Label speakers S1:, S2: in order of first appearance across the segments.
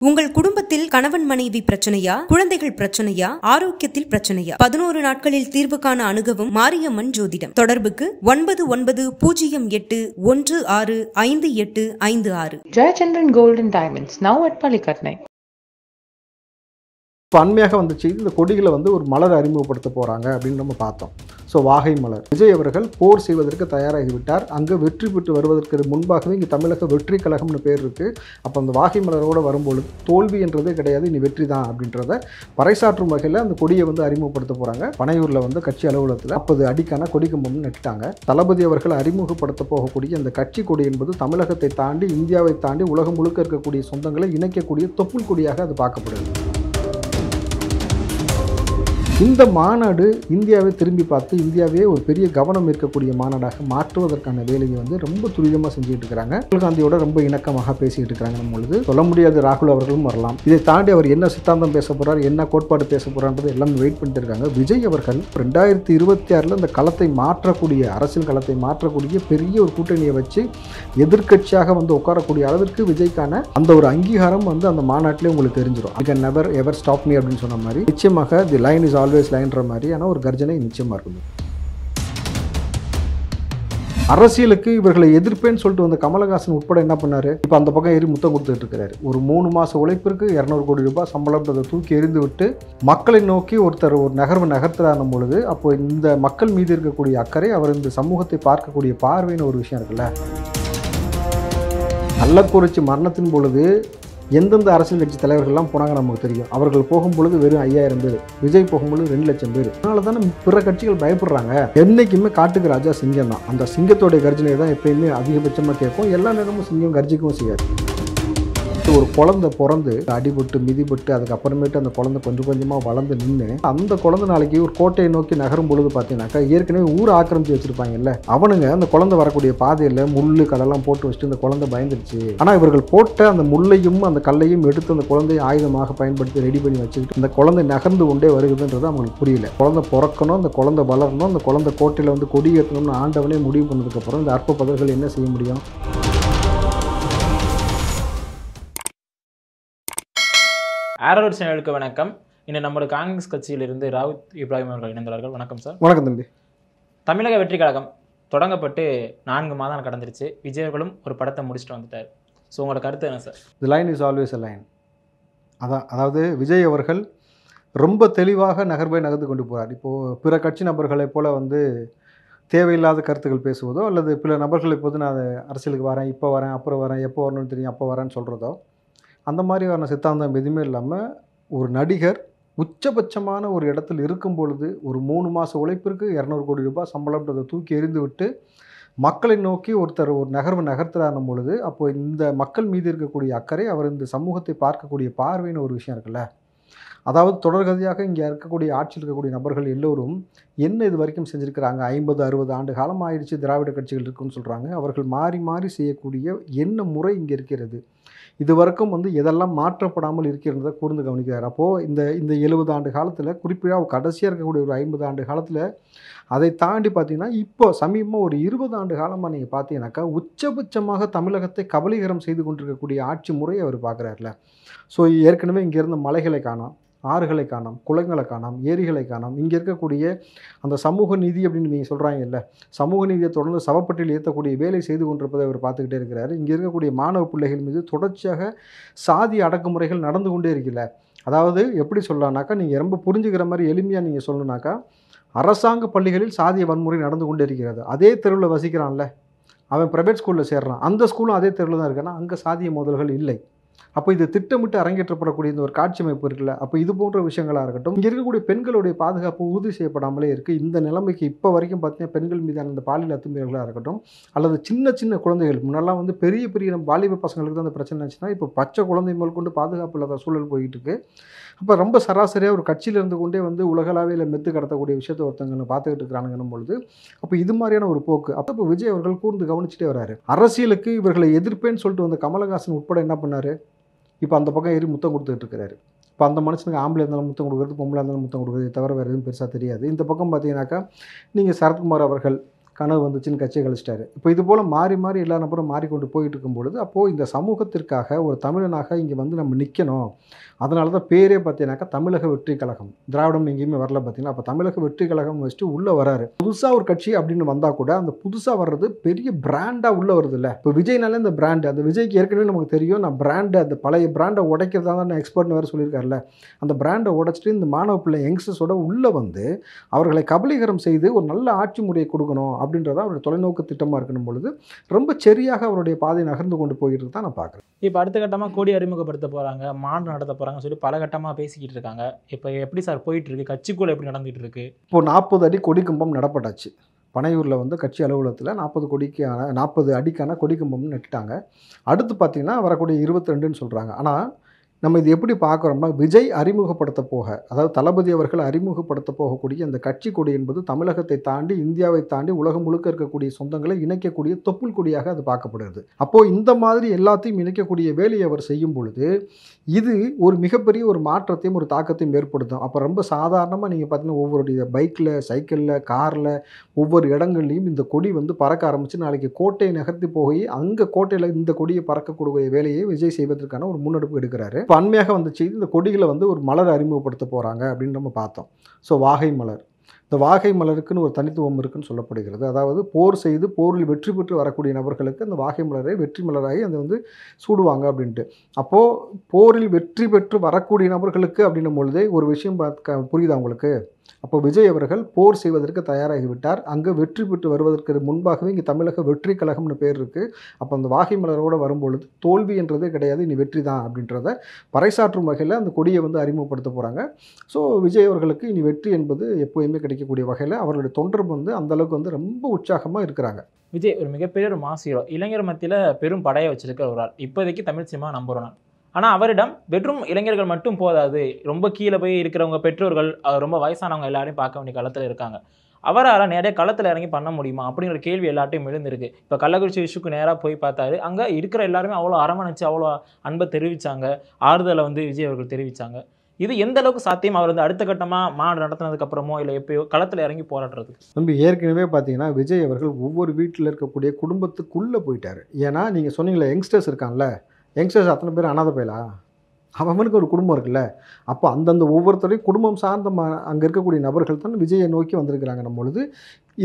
S1: உங்கள் குடும்பத்தில் கணவன் மனைவி பிரச்சனையா, குழந்தைகள் பிரச்சனையா, ஆரோக்கியத்தில் பிரச்சனையா? 11 நாட்களில் தீர்வு காண அணுகவும் மாரியம்மன் ஜோதிடம். தொடர்புக்கு 9910165856.
S2: Jayachandran Gold and Diamonds, now at Palikatnai.
S3: அண்மையாக வந்துச்சு இந்த கொடிகளை ஒரு மலர் அறிமுகப்படுத்த போகிறாங்க அப்படின்னு நம்ம பார்த்தோம். ஸோ வாகை மலர். விஜய் அவர்கள் போர் செய்வதற்கு தயாராகிவிட்டார். அங்கே வெற்றி பெற்று வருவதற்கு முன்பாகவே இங்கே தமிழக வெற்றி கழகம்னு பேர் இருக்குது. அப்போ அந்த வாகை மலரோடு வரும்பொழுது தோல்வி என்றதே கிடையாது, இனி வெற்றி தான் அப்படின்றத பறைசாற்றும் வகையில் அந்த கொடியை அறிமுகப்படுத்த போகிறாங்க. பனையூரில் கட்சி அலுவலகத்தில் 40 அடிக்கான கொடி கம்பம் நட்டுட்டாங்க. தளபதி அவர்கள் அறிமுகப்படுத்த போகக்கூடிய அந்த கட்சி கொடி என்பது தமிழகத்தை தாண்டி, இந்தியாவை தாண்டி உலகம் முழுக்க இருக்கக்கூடிய சொந்தங்களை இணைக்கக்கூடிய தொப்புள் கொடியாக அது பார்க்கப்படுது. இந்த மாநாடு இந்தியாவை திரும்பி பார்த்து இந்தியாவே ஒரு பெரிய கவனம் இருக்கக்கூடிய மாநாடாக மாற்றுவதற்கான வேலையை ரொம்ப துரிதமாக செஞ்சுட்டு இருக்கிறாங்க. ராகுல் காந்தியோட ரொம்ப இணக்கமாக பேசிக்கிட்டு இருக்கிறாங்க. பொழுது சொல்ல முடியாது, ராகுல் அவர்களும் வரலாம். இதை தாண்டி அவர் என்ன சித்தாந்தம் பேச போறார், என்ன கோட்பாடு பேச போறான்றது எல்லாம் வெயிட் பண்ணிட்டு இருக்காங்க. விஜய் அவர்கள் 2026 இந்த களத்தை மாற்றக்கூடிய, அரசியல் களத்தை மாற்றக்கூடிய பெரிய ஒரு கூட்டணியை வச்சு எதிர்கட்சியாக உட்காரக்கூடிய அளவிற்கு விஜய்க்கான அந்த ஒரு அங்கீகாரம் அந்த மாநாட்டிலே உங்களுக்கு தெரிஞ்சிடும். I can never ever stop me அப்படின்னு சொன்ன மாதிரி நிச்சயமாக தி லைன் இஸ் ஆல்வேஸ் லைன்ற மாதிரியான ஒரு கர்ஜனை நிச்சயமா இருக்குது. அரசியலுக்கு இவர்களை எதிர்ப்பேன்னு சொல்லிட்டு வந்த கமலஹாசன் உட்பட என்ன பண்ணாரு, இப்போ அந்த பக்கம் ஏறி முத்தம் கொடுத்துட்டு இருக்கிறாரு. ஒரு 3 மாச உழைப்பிற்கு 200 கோடி ரூபாய் சம்பளம் தூக்கி எறிந்து விட்டு மக்களை நோக்கி ஒருத்தர் ஒரு நகர்வு நகர்த்துறான பொழுது, அப்போ இந்த மக்கள் மீது இருக்கக்கூடிய அக்கறை, அவர் இந்த சமூகத்தை பார்க்கக்கூடிய பார்வைன்னு ஒரு விஷயம் இருக்குல்ல. கள்ளக்குறிச்சி மரணத்தின் பொழுது எந்தெந்த அரசியல் கட்சி தலைவர்கள்லாம் போனாங்க நமக்கு தெரியும். அவர்கள் போகும்பொழுது வெறும் 5000 பேர், விஜய் போகும்பொழுது 2 லட்சம் பேர். அதனால தானே பிற கட்சிகள் பயப்படுறாங்க. என்னைக்குமே காட்டுக்கு ராஜா சிங்கம் தான். அந்த சிங்கத்தோடைய கர்ஜனை தான் எப்பயுமே அதிகபட்சமாக கேட்கும். எல்லா நேரமும் சிங்கம் கர்ஜிக்கவும் செய்யாது. ஒரு குழந்தை பிறந்து அடிபட்டு மிதிபட்டு அதுக்கப்புறமேட்டு அந்த குழந்தை கொஞ்சம் கொஞ்சமாக வளர்ந்து நின்று அந்த குழந்தை நாளைக்கு ஒரு கோட்டையை நோக்கி நகரும் பொழுது பார்த்தீங்கன்னாக்கா ஏற்கனவே ஊர் ஆக்கிரமிச்சு வச்சிருப்பாங்கல்ல, அவனுங்க அந்த குழந்தை வரக்கூடிய பாதையில் முள்ளு கல்லெல்லாம் போட்டு வச்சுட்டு இந்த குழந்தை பயந்துருச்சு. ஆனால் இவர்கள் போட்ட அந்த முள்ளையும் அந்த கல்லையும் எடுத்து அந்த குழந்தையை ஆயுதமாக பயன்படுத்தி ரெடி பண்ணி வச்சுக்கிட்டு அந்த குழந்தை நகர்ந்து கொண்டே வருகுதுன்றது அவங்களுக்கு புரியல. குழந்தை பிறக்கணும், அந்த குழந்தை வளரணும், அந்த குழந்தை கோட்டையில் கொடி ஏற்றணும்னு ஆண்டவனே முடிவு பண்ணதுக்கப்புறம் இந்த அற்ப பதர்கள் என்ன செய்ய முடியும்?
S4: ஆரோட் சேனலுக்கு வணக்கம். இன்னும் நம்மளோட காங்கிரஸ் கட்சியிலிருந்து ராவுத் இப்ராஹிம் அவர்கள் இணைந்தார்கள். வணக்கம் சார்.
S3: வணக்கம் தம்பி.
S4: தமிழக வெற்றி கழகம் தொடங்கப்பட்டு 4 மாதம் கடந்துருச்சு. விஜய் அவர்களும் ஒரு படத்தை முடிச்சுட்டு வந்துட்டார். ஸோ உங்களோட கருத்து என்ன sir? The
S3: line is always a line. அதாவது விஜய் அவர்கள் ரொம்ப தெளிவாக நகர்வை நகர்ந்து கொண்டு போகிறார். இப்போது பிற கட்சி நபர்களைப் போல் தேவையில்லாத கருத்துக்கள் பேசுவதோ அல்லது பிற நபர்களை நான் அரசியலுக்கு வரேன், இப்போ வரேன், அப்புறம் வரேன், எப்போ வரணும்னு தெரியும், அப்போ வரேன்னு சொல்கிறதோ அந்த மாதிரியான சித்தாந்தம் எதுவுமே இல்லாமல், ஒரு நடிகர் உச்சபட்சமான ஒரு இடத்தில் இருக்கும் பொழுது ஒரு 3 மாத உழைப்பிற்கு 200 கோடி ரூபாய் சம்பளம்ன்றதை தூக்கி எறிந்து விட்டு மக்களை நோக்கி ஒருத்தர் ஒரு நகர்வு நகர்த்துறான பொழுது, அப்போ இந்த மக்கள் மீது இருக்கக்கூடிய அக்கறை, அவர் இந்த சமூகத்தை பார்க்கக்கூடிய பார்வைன்னு ஒரு விஷயம் இருக்குல்ல. அதாவது தொடர்கதையாக இங்கே இருக்கக்கூடிய ஆட்சியில் இருக்கக்கூடிய நபர்கள் எல்லோரும் என்ன இது வரைக்கும் செஞ்சுருக்கிறாங்க? 50-60 ஆண்டு காலம் ஆயிடுச்சு திராவிட கட்சிகள் இருக்குன்னு சொல்கிறாங்க. அவர்கள் மாறி மாறி செய்யக்கூடிய என்ன முறை இங்கே இருக்கிறது, இது வரைக்கும் எதெல்லாம் மாற்றப்படாமல் இருக்கிறத கூர்ந்து கவனிக்கிறார். அப்போது இந்த 70 ஆண்டு காலத்தில், குறிப்பாக கடைசியாக இருக்கக்கூடிய ஒரு 50 ஆண்டு காலத்தில், அதை தாண்டி பார்த்தீங்கன்னா இப்போ சமீபமாக ஒரு 20 ஆண்டு காலமாக நீங்கள் பார்த்தீங்கன்னாக்கா உச்சபட்சமாக தமிழகத்தை கபலீகரம் செய்து கொண்டிருக்கக்கூடிய ஆட்சி முறையை அவர் பார்க்குறாருல. ஸோ ஏற்கனவே இங்கே இருந்த மலைகளை காணோம், ஆறுகளை காணோம், குளங்களை காணோம், ஏரிகளை காணோம். இங்கே இருக்கக்கூடிய அந்த சமூக நீதி அப்படின்னு நீங்கள் சொல்கிறாங்கல்ல, சமூக நீதியை தொடர்ந்து சவப்பட்டியில் ஏற்றக்கூடிய வேலை செய்து கொண்டிருப்பதை அவர் பார்த்துக்கிட்டே இருக்கிறாரு. இங்கே இருக்கக்கூடிய மாணவ பிள்ளைகள் மீது தொடர்ச்சியாக சாதி அடக்குமுறைகள் நடந்து கொண்டே இருக்குல்ல. அதாவது எப்படி சொல்லலாம்னாக்கா, நீங்கள் ரொம்ப புரிஞ்சுக்கிற மாதிரி எளிமையாக நீங்கள் சொல்லணுன்னாக்கா, அரசாங்க பள்ளிகளில் சாதிய வன்முறை நடந்து கொண்டே இருக்கிறது. அதே தெருவில் வசிக்கிறான்ல, அவன் ப்ரைவேட் ஸ்கூலில் சேர்றான், அந்த ஸ்கூலும் அதே தெருவில் தான் இருக்கான்னா அங்கே சாதிய மோதல்கள் இல்லை. அப்போ இது திட்டமிட்டு அரங்கேற்றப்படக்கூடிய இந்த ஒரு காட்சி அமைப்பு இருக்குல்ல, அப்போ இது போன்ற விஷயங்களாக இருக்கட்டும், இங்கே இருக்கக்கூடிய பெண்களுடைய பாதுகாப்பு உறுதி செய்யப்படாமலே இருக்குது. இந்த நிலைமைக்கு இப்போ வரைக்கும் பார்த்தீங்கன்னா பெண்கள் மீதான இந்த பாலியல் அத்துமீறல்களாக இருக்கட்டும், அல்லது சின்ன சின்ன குழந்தைகள், முன்னெல்லாம் பெரிய பெரிய வாலிப பசங்களுக்கு தான் அந்த பிரச்சனை இருந்துச்சுன்னா, இப்போ பச்சை குழந்தை முதல் கொண்டு பாதுகாப்பு இல்லாத சூழல் போயிட்டு இருக்கு. அப்போ ரொம்ப சராசரியாக ஒரு கட்சியில் இருந்து கொண்டே உலகளாவியில் மெத்து கடத்தக்கூடிய விஷயத்தை ஒருத்தங்க பார்த்துக்கிட்டு இருக்கிறாங்கன்னும் பொழுது, அப்போ இது மாதிரியான ஒரு போக்கு. அப்போ விஜய் அவர்கள் கூர்ந்து கவனிச்சுட்டே வராரு. அரசியலுக்கு இவர்களை எதிர்ப்பேன்னு சொல்லிட்டு வந்த கமலஹாசன் உட்பட என்ன பண்ணாரு, இப்போ அந்த பக்கம் ஏறி முத்தம் கொடுத்துட்டு இருக்கிறாரு. இப்போ அந்த மனுஷனுக்கு ஆம்பளை இருந்தாலும் முத்தம் கொடுக்குறது, பொம்பளை இருந்தாலும் முத்தம் கொடுக்குறது தவிர வேறு எதுவும் பெருசாக தெரியாது. இந்த பக்கம் பார்த்தீங்கன்னாக்கா நீங்கள் சரத்குமார் அவர்கள் கனவு வந்துச்சுன்னு கட்சியை கழிச்சிட்டாரு. இப்போ இது போல் மாறி மாறி எல்லா நபரும் மாறிக்கொண்டு போயிட்டு இருக்கும் பொழுது, அப்போது இந்த சமூகத்திற்காக ஒரு தமிழனாக இங்கே வந்து நம்ம நிற்கணும். அதனால தான் பேரே பார்த்தீங்கன்னாக்கா தமிழக வெற்றி கழகம். திராவிடம் எங்கேயுமே வரல பார்த்தீங்கன்னா, அப்போ தமிழக வெற்றி கழகம் வச்சுட்டு உள்ளே வராரு. புதுசாக ஒரு கட்சி அப்படின்னு வந்தால் கூட அந்த புதுசாக வர்றது பெரிய பிராண்டாக உள்ளே வருது இல்லை. இப்போ விஜய்னாலே இந்த பிராண்டு, அந்த விஜய்க்கு ஏற்கனவே நமக்கு தெரியும், நான் பிராண்டு அந்த பழைய பிராண்டை உடைக்கிறதா தான் நான் எக்ஸ்பர்ட்னு வேறு சொல்லியிருக்காருல்ல. அந்த பிராண்டை உடைச்சிட்டு இந்த மாணவ பிள்ளை யங்ஸ்டர்ஸோட உள்ளே வந்து அவர்களை கபலீகரம் செய்து ஒரு நல்ல ஆட்சி முறையை கொடுக்கணும் அப்படின்றத அவருடைய தொலைநோக்கு திட்டமாக இருக்கணும் பொழுது ரொம்ப சரியாக அவருடைய பாதை நகர்ந்து கொண்டு போயிட்டு தான் நான் பார்க்குறேன்.
S4: இப்போ அடுத்த கட்டமாக கொடி அறிமுகப்படுத்த போகிறாங்க, மாநாடு நடத்த போகிறாங்கன்னு சொல்லி பல கட்டமாக பேசிக்கிட்டு இருக்காங்க. இப்போ எப்படி சார் போயிட்டு இருக்கு, கட்சிக்குள்ள எப்படி நடந்துகிட்டு இருக்கு?
S3: இப்போ 40 அடி கொடி கம்பம் நடப்பட்டாச்சு. பனையூரில் வந்து கட்சி அலுவலகத்தில் 40 அடிக்கான கொடி கம்பம்னு நட்டுட்டாங்க. அடுத்து பார்த்தீங்கன்னா வரக்கூடிய 22ன்னு சொல்கிறாங்க. ஆனால் நம்ம இது எப்படி பார்க்குறோம்னா, விஜய் அறிமுகப்படுத்த போக, அதாவது தளபதி அவர்கள் அறிமுகப்படுத்த போகக்கூடிய அந்த கட்சி கொடி என்பது தமிழகத்தை தாண்டி, இந்தியாவை தாண்டி உலகம் முழுக்க இருக்கக்கூடிய சொந்தங்களை இணைக்கக்கூடிய தொப்புள் கொடியாக அது பார்க்கப்படுகிறது. அப்போது இந்த மாதிரி எல்லாத்தையும் இணைக்கக்கூடிய வேலையை அவர் செய்யும் பொழுது இது ஒரு மிகப்பெரிய ஒரு மாற்றத்தையும் ஒரு தாக்கத்தையும் ஏற்படுத்தும். அப்போ ரொம்ப சாதாரணமாக நீங்கள் பார்த்தீங்கன்னா ஒவ்வொருடைய பைக்கில், சைக்கிளில், காரில் ஒவ்வொரு இடங்கள்லையும் இந்த கொடி வந்து பறக்க ஆரம்பித்து நாளைக்கு கோட்டையை நகர்த்தி போய் அங்கே கோட்டையில் இந்த கொடியை பறக்கக்கூடிய வேலையை விஜய் செய்வதற்கான ஒரு முன்னெடுப்பு எடுக்கிறாரு. இப்போ அண்மையாக வந்த செய்தி, இந்த கொடிகளை வந்து ஒரு மலர் அறிமுகப்படுத்த போகிறாங்க அப்படின்னு நம்ம பார்த்தோம். ஸோ வாகை மலர், இந்த வாகை மலருக்குன்னு ஒரு தனித்துவம் இருக்குன்னு சொல்லப்படுகிறது. அதாவது போர் செய்து போரில் வெற்றி பெற்று வரக்கூடிய நபர்களுக்கு அந்த வாகை மலரை வெற்றி மலராகி அதை வந்து சூடுவாங்க அப்படின்ட்டு. அப்போது போரில் வெற்றி பெற்று வரக்கூடிய நபர்களுக்கு அப்படின்னும் பொழுதே ஒரு விஷயம் புரியுதா உங்களுக்கு? அப்போ விஜய் அவர்கள் போர் செய்வதற்கு தயாராகிவிட்டார். அங்கே வெற்றி பெற்று வருவதற்கு முன்பாகவே இங்கே தமிழக வெற்றி கழகம்னு பேர் இருக்குது. அப்போ அந்த வாகை மலரோடு வரும்பொழுது தோல்வி என்றதே கிடையாது, இனி வெற்றி தான் அப்படின்றத பறைசாற்றும் வகையில் அந்த கொடியை வந்து அறிமுகப்படுத்த போகிறாங்க. ஸோ விஜய் அவர்களுக்கு இனி வெற்றி என்பது எப்போயுமே கிடைக்கக்கூடிய வகையில் அவர்களுடைய தொண்டர் வந்து அந்தளவுக்கு வந்து ரொம்ப உற்சாகமாக இருக்கிறாங்க.
S4: விஜய் ஒரு மிகப்பெரிய ஒரு மாஸ் ஹீரோ, இளைஞர் மத்தியில் பெரும் படையை வச்சிருக்கிற ஒரு ஆள், இப்போதைக்கு தமிழ் சினிமா நம்பர் 1. ஆனால் அவரிடம் பெட்ரூம் இளைஞர்கள் மட்டும் போதாது, ரொம்ப கீழே போய் இருக்கிறவங்க, பெற்றோர்கள், ரொம்ப வயசானவங்க எல்லாரையும் பார்க்க வேண்டிய களத்தில் இருக்காங்க. அவரால் நிறைய களத்தில் இறங்கி பண்ண முடியுமா அப்படிங்கிற கேள்வி எல்லாட்டையும் எழுந்திருக்கு. இப்போ கள்ளக்குறிச்சி இஷ்யூக்கு நேராக போய் பார்த்தாரு, அங்கே இருக்கிற எல்லாருமே அவ்வளோ அரவணைச்சு அவ்வளோ அன்பை தெரிவித்தாங்க, ஆறுதலை வந்து விஜய் அவர்கள் தெரிவித்தாங்க. இது எந்த அளவுக்கு சாத்தியம்? அவர் வந்து அடுத்த கட்டமாக மாநாடு நடத்தினதுக்கப்புறமோ இல்லை எப்பயோ களத்தில் இறங்கி போராடுறதுக்கு?
S3: நம்ம ஏற்கனவே பார்த்தீங்கன்னா விஜய் அவர்கள் ஒவ்வொரு வீட்டில் இருக்கக்கூடிய குடும்பத்துக்குள்ளே போயிட்டார். ஏன்னா நீங்கள் சொன்னீங்களே யங்ஸ்டர்ஸ் இருக்கான்ல, யங்ஸ்டர்ஸ் அத்தனை பேர் அனாதை பயலா? அவனுக்கு ஒரு குடும்பம் இருக்குல்ல. அப்போ அந்தந்த ஒவ்வொருத்தரையும் குடும்பம் சார்ந்த அங்கே இருக்கக்கூடிய நபர்கள் தான் விஜயை நோக்கி வந்திருக்கிறாங்க. நம்ம பொழுது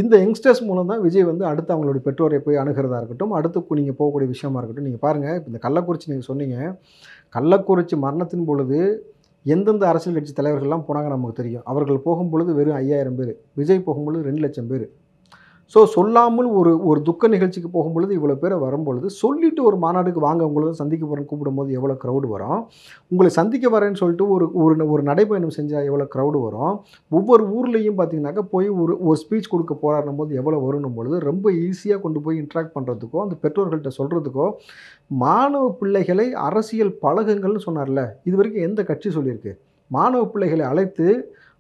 S3: இந்த யங்ஸ்டர்ஸ் மூலம் தான் விஜய் வந்து அடுத்து அவங்களுடைய பெற்றோரை போய் அணுகிறதா இருக்கட்டும், அடுத்து நீங்கள் போகக்கூடிய விஷயமா இருக்கட்டும். நீங்கள் பாருங்கள், இப்போ இந்த கள்ளக்குறிச்சி நீங்கள் சொன்னீங்க, கள்ளக்குறிச்சி மரணத்தின் பொழுது எந்தெந்த அரசியல் கட்சி தலைவர்கள்லாம் போனாங்க நமக்கு தெரியும். அவர்கள் போகும்பொழுது வெறும் 5000 பேர், விஜய் போகும்பொழுது 2 லட்சம் பேர். ஸோ சொல்லாமல் ஒரு துக்க நிகழ்ச்சிக்கு போகும்பொழுது இவ்வளோ பேரை வரும்பொழுது சொல்லிவிட்டு ஒரு மாநாடுக்கு வாங்க உங்களை சந்திக்க போகிறேன்னு கூப்பிடும்போது எவ்வளோ க்ரௌடு வரும். உங்களை சந்திக்க வரேன்னு சொல்லிட்டு ஒரு நடைப்பயணம் செஞ்சால் எவ்வளோ க்ரௌடு வரும். ஒவ்வொரு ஊர்லேயும் பார்த்தீங்கன்னாக்கா போய் ஒரு ஸ்பீச் கொடுக்க போராடும் போது எவ்வளோ வரணும் பொழுது ரொம்ப ஈஸியாக கொண்டு போய் இன்ட்ராக்ட் பண்ணுறதுக்கோ அந்த பெற்றோர்கள்ட்ட சொல்கிறதுக்கோ மாணவ பிள்ளைகளை அரசியல் பழகுங்கள்னு சொன்னார்ல, இது வரைக்கும் எந்த கட்சி சொல்லியிருக்கு? மாணவ பிள்ளைகளை அழைத்து